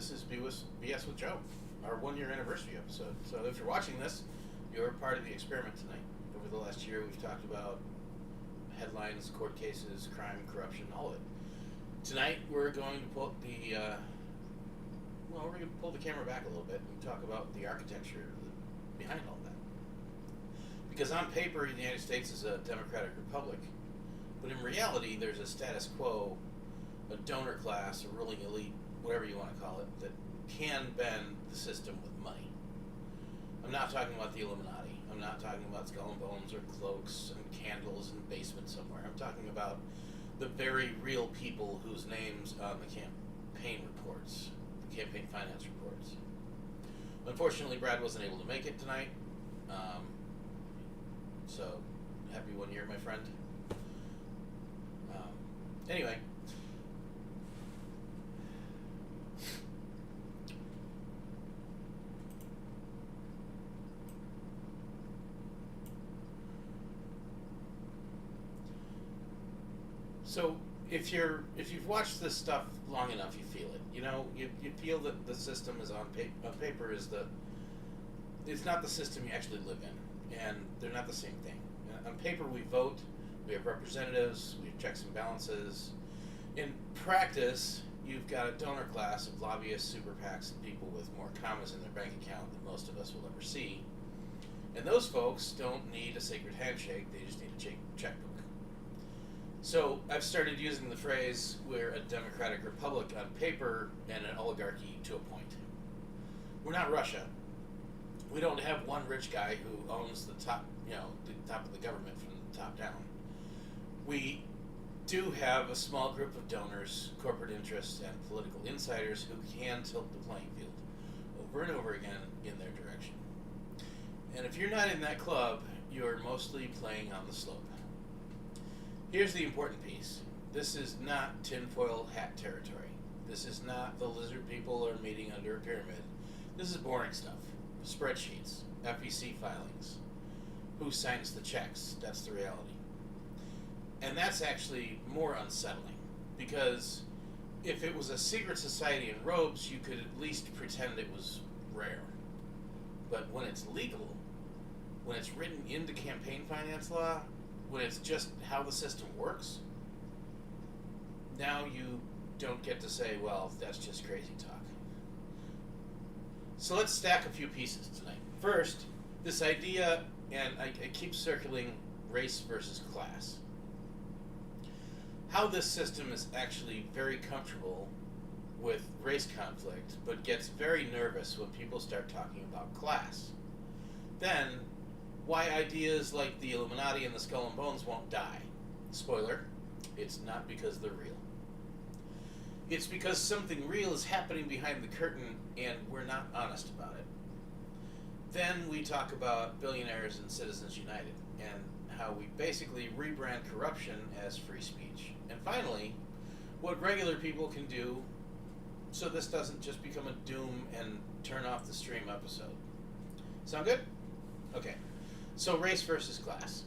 This is BS with Joe, our 1 year anniversary episode. So if you're watching this, you're part of the experiment tonight. Over the last year, we've talked about headlines, court cases, crime, corruption, all of it. Tonight, we're going to pull the camera back a little bit and talk about the architecture behind all that. Because on paper, the United States is a democratic republic, but in reality, there's a status quo, a donor class, a ruling elite, whatever you want to call it, that can bend the system with money. I'm not talking about the Illuminati. I'm not talking about skull and bones or cloaks and candles in the basement somewhere. I'm talking about the very real people whose names on the campaign reports, the campaign finance reports. Unfortunately, Brad wasn't able to make it tonight. So, happy 1 year, my friend. Anyway. So if you've watched this stuff long enough, you feel it. You feel that the system is on paper it's not the system you actually live in, and they're not the same thing. On paper, we vote, we have representatives, we have checks and balances. In practice, you've got a donor class of lobbyists, super PACs, and people with more commas in their bank account than most of us will ever see. And those folks don't need a sacred handshake; they just need a checkbook. So I've started using the phrase, we're a democratic republic on paper and an oligarchy to a point. We're not Russia. We don't have one rich guy who owns the top of the government from the top down. We do have a small group of donors, corporate interests, and political insiders who can tilt the playing field over and over again in their direction. And if you're not in that club, you're mostly playing on the slope. Here's the important piece. This is not tinfoil-hat territory. This is not the lizard people are meeting under a pyramid. This is boring stuff. Spreadsheets, FEC filings. Who signs the checks? That's the reality. And that's actually more unsettling, because if it was a secret society in robes, you could at least pretend it was rare. But when it's legal, when it's written into campaign finance law, when it's just how the system works, now you don't get to say, well, that's just crazy talk. So let's stack a few pieces tonight. First, this idea, and I keep circling race versus class. How this system is actually very comfortable with race conflict, but gets very nervous when people start talking about class. Then, why ideas like the Illuminati and the skull and bones won't die. Spoiler, it's not because they're real. It's because something real is happening behind the curtain and we're not honest about it. Then we talk about billionaires and Citizens United and how we basically rebrand corruption as free speech. And finally, what regular people can do so this doesn't just become a doom and turn off the stream episode. Sound good? Okay. So race versus class.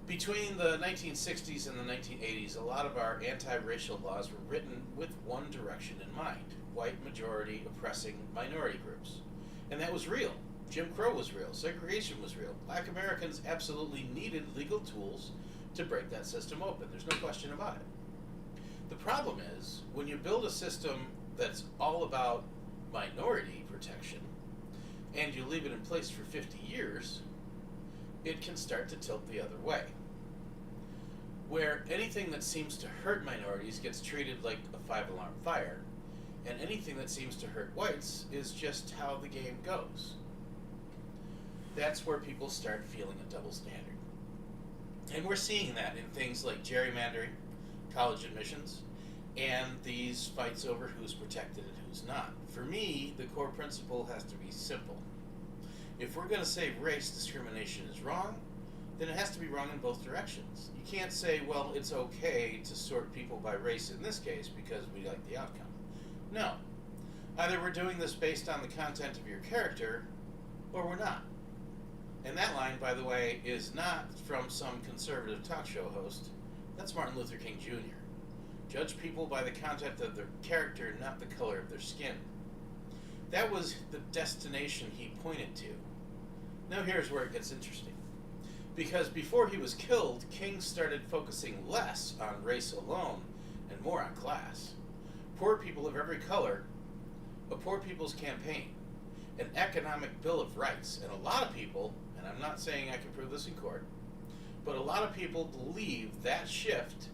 Between the 1960s and the 1980s, a lot of our anti-racial laws were written with one direction in mind: white majority oppressing minority groups. And that was real. Jim Crow was real. Segregation was real. Black Americans absolutely needed legal tools to break that system open. There's no question about it. The problem is, when you build a system that's all about minority protection, and you leave it in place for 50 years, it can start to tilt the other way. Where anything that seems to hurt minorities gets treated like a 5-alarm fire, and anything that seems to hurt whites is just how the game goes. That's where people start feeling a double standard. And we're seeing that in things like gerrymandering, college admissions, and these fights over who's protected and who's not. For me, the core principle has to be simple. If we're going to say race discrimination is wrong, then it has to be wrong in both directions. You can't say, well, it's okay to sort people by race in this case because we like the outcome. No. Either we're doing this based on the content of your character, or we're not. And that line, by the way, is not from some conservative talk show host. That's Martin Luther King Jr. Judge people by the content of their character, not the color of their skin. That was the destination he pointed to. Now here's where it gets interesting. Because before he was killed, King started focusing less on race alone and more on class. Poor people of every color, a Poor People's Campaign, an economic bill of rights, and a lot of people, and I'm not saying I can prove this in court, but a lot of people believe that shift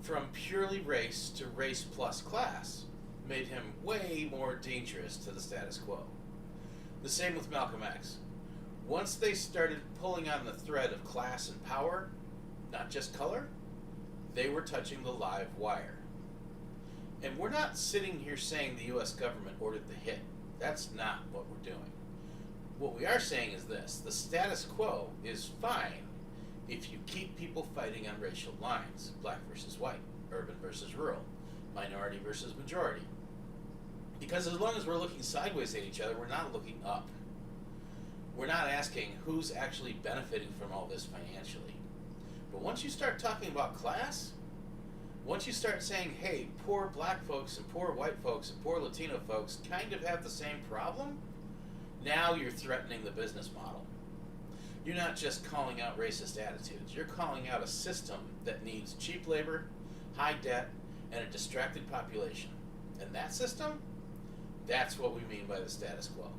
from purely race to race plus class made him way more dangerous to the status quo. The same with Malcolm X. Once they started pulling on the thread of class and power, not just color, they were touching the live wire. And we're not sitting here saying the US government ordered the hit. That's not what we're doing. What we are saying is this: the status quo is fine if you keep people fighting on racial lines, black versus white, urban versus rural, minority versus majority. Because as long as we're looking sideways at each other, we're not looking up. We're not asking who's actually benefiting from all this financially. But once you start talking about class, once you start saying, hey, poor black folks and poor white folks and poor Latino folks kind of have the same problem, now you're threatening the business model. You're not just calling out racist attitudes. You're calling out a system that needs cheap labor, high debt, and a distracted population. And that system, that's what we mean by the status quo.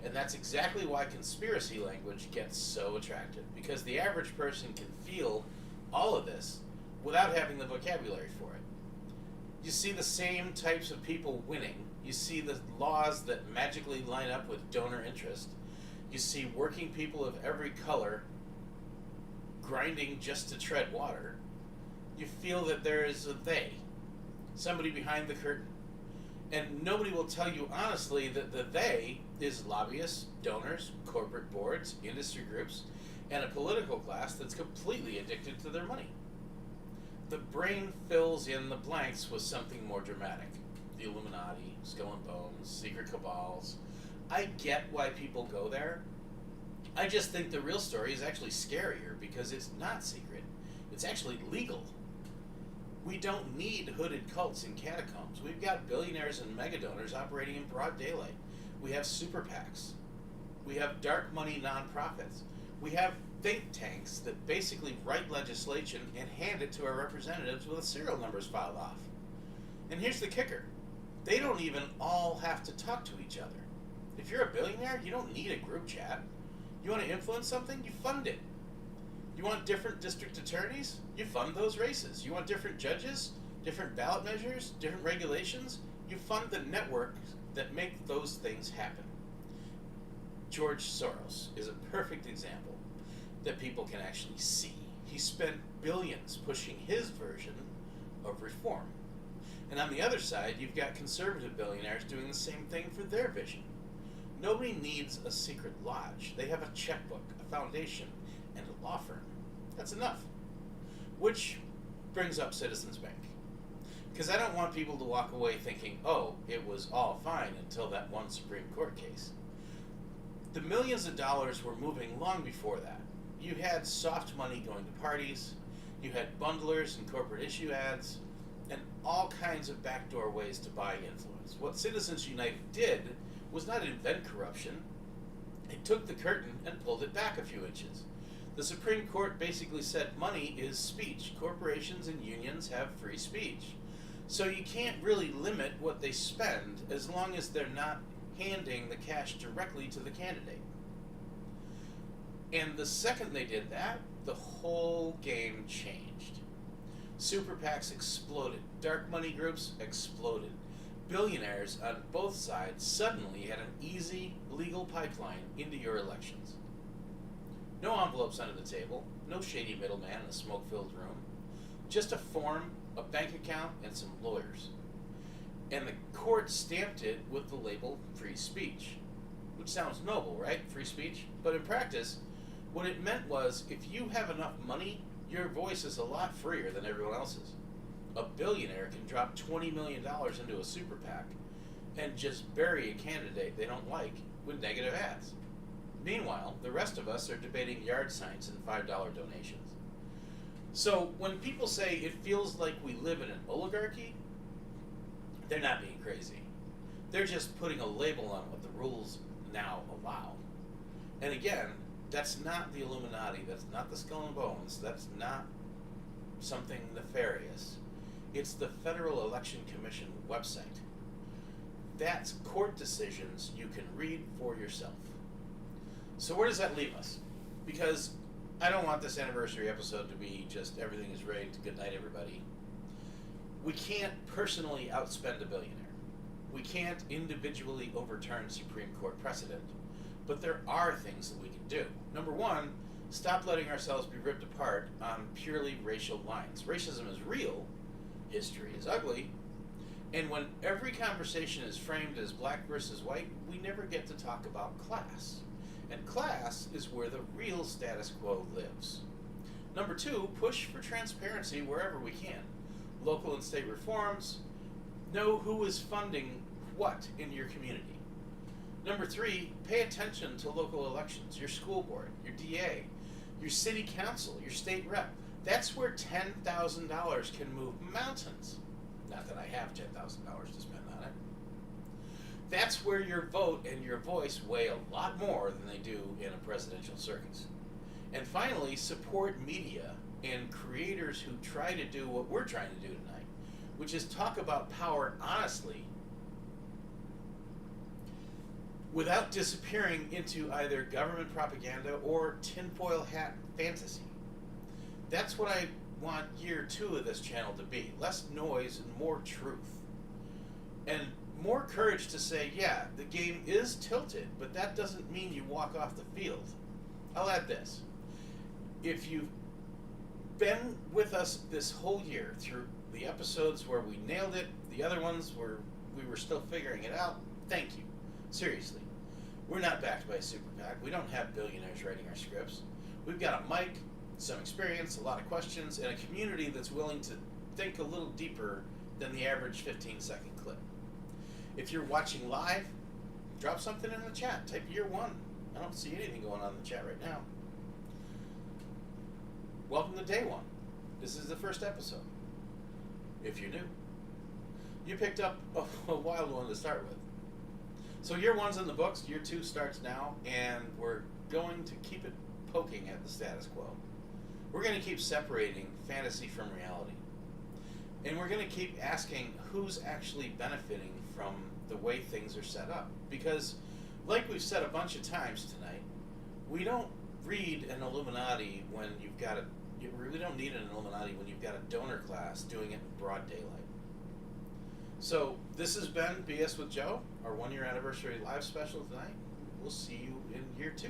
And that's exactly why conspiracy language gets so attractive, because the average person can feel all of this without having the vocabulary for it. You see the same types of people winning. You see the laws that magically line up with donor interest. You see working people of every color grinding just to tread water. You feel that there is a they, somebody behind the curtain. And nobody will tell you honestly that the they is lobbyists, donors, corporate boards, industry groups, and a political class that's completely addicted to their money. The brain fills in the blanks with something more dramatic. The Illuminati, Skull and Bones, secret cabals. I get why people go there. I just think the real story is actually scarier because it's not secret. It's actually legal. We don't need hooded cults in catacombs. We've got billionaires and mega donors operating in broad daylight. We have super PACs. We have dark money nonprofits. We have think tanks that basically write legislation and hand it to our representatives with serial numbers filed off. And here's the kicker. They don't even all have to talk to each other. If you're a billionaire, you don't need a group chat. You want to influence something? You fund it. You want different district attorneys? You fund those races. You want different judges, different ballot measures, different regulations? You fund the networks that make those things happen. George Soros is a perfect example that people can actually see. He spent billions pushing his version of reform. And on the other side, you've got conservative billionaires doing the same thing for their vision. Nobody needs a secret lodge. They have a checkbook, a foundation, and a law firm. That's enough. Which brings up Citizens Bank. Because I don't want people to walk away thinking, oh, it was all fine until that one Supreme Court case. The millions of dollars were moving long before that. You had soft money going to parties, you had bundlers and corporate issue ads, and all kinds of backdoor ways to buy influence. What Citizens United did was not invent corruption. It took the curtain and pulled it back a few inches. The Supreme Court basically said money is speech. Corporations and unions have free speech. So you can't really limit what they spend as long as they're not handing the cash directly to the candidate. And the second they did that, the whole game changed. Super PACs exploded. Dark money groups exploded. Billionaires on both sides suddenly had an easy, legal pipeline into your elections. No envelopes under the table, no shady middleman in a smoke-filled room, just a form, a bank account, and some lawyers. And the court stamped it with the label free speech, which sounds noble, right? Free speech. But in practice, what it meant was if you have enough money, your voice is a lot freer than everyone else's. A billionaire can drop $20 million into a super PAC and just bury a candidate they don't like with negative ads. Meanwhile, the rest of us are debating yard signs and $5 donations. So when people say it feels like we live in an oligarchy, they're not being crazy. They're just putting a label on what the rules now allow. And again, that's not the Illuminati, that's not the Skull and Bones, that's not something nefarious. It's the Federal Election Commission website. That's court decisions you can read for yourself. So where does that leave us? Because I don't want this anniversary episode to be just everything is rigged, good night everybody. We can't personally outspend a billionaire. We can't individually overturn Supreme Court precedent. But there are things that we can do. Number one, stop letting ourselves be ripped apart on purely racial lines. Racism is real, history is ugly, and when every conversation is framed as black versus white, we never get to talk about class. And class is where the real status quo lives. Number two, push for transparency wherever we can. Local and state reforms, know who is funding what in your community. Number three, pay attention to local elections, your school board, your DA, your city council, your state rep. That's where $10,000 can move mountains. Not that I have $10,000 to spend on it. That's where your vote and your voice weigh a lot more than they do in a presidential circus. And finally, support media and creators who try to do what we're trying to do tonight, which is talk about power honestly without disappearing into either government propaganda or tinfoil hat fantasy. That's what I want year 2 of this channel to be. Less noise and more truth. And more courage to say, yeah, the game is tilted, but that doesn't mean you walk off the field. I'll add this. If you've been with us this whole year through the episodes where we nailed it, the other ones where we were still figuring it out, thank you. Seriously. We're not backed by a super PAC. We don't have billionaires writing our scripts. We've got a mic, some experience, a lot of questions, and a community that's willing to think a little deeper than the average 15-second clip. If you're watching live, drop something in the chat. Type year 1. I don't see anything going on in the chat right now. Welcome to day 1. This is the first episode. If you're new. You picked up a wild one to start with. So year 1's in the books, year 2 starts now, and we're going to keep it poking at the status quo. We're going to keep separating fantasy from reality. And we're going to keep asking who's actually benefiting from the way things are set up. Because, like we've said a bunch of times tonight, we don't read an Illuminati when you've got you really don't need an Illuminati when you've got a donor class doing it in broad daylight. So, this has been BS with Joe, our 1-year anniversary live special tonight. We'll see you in year 2.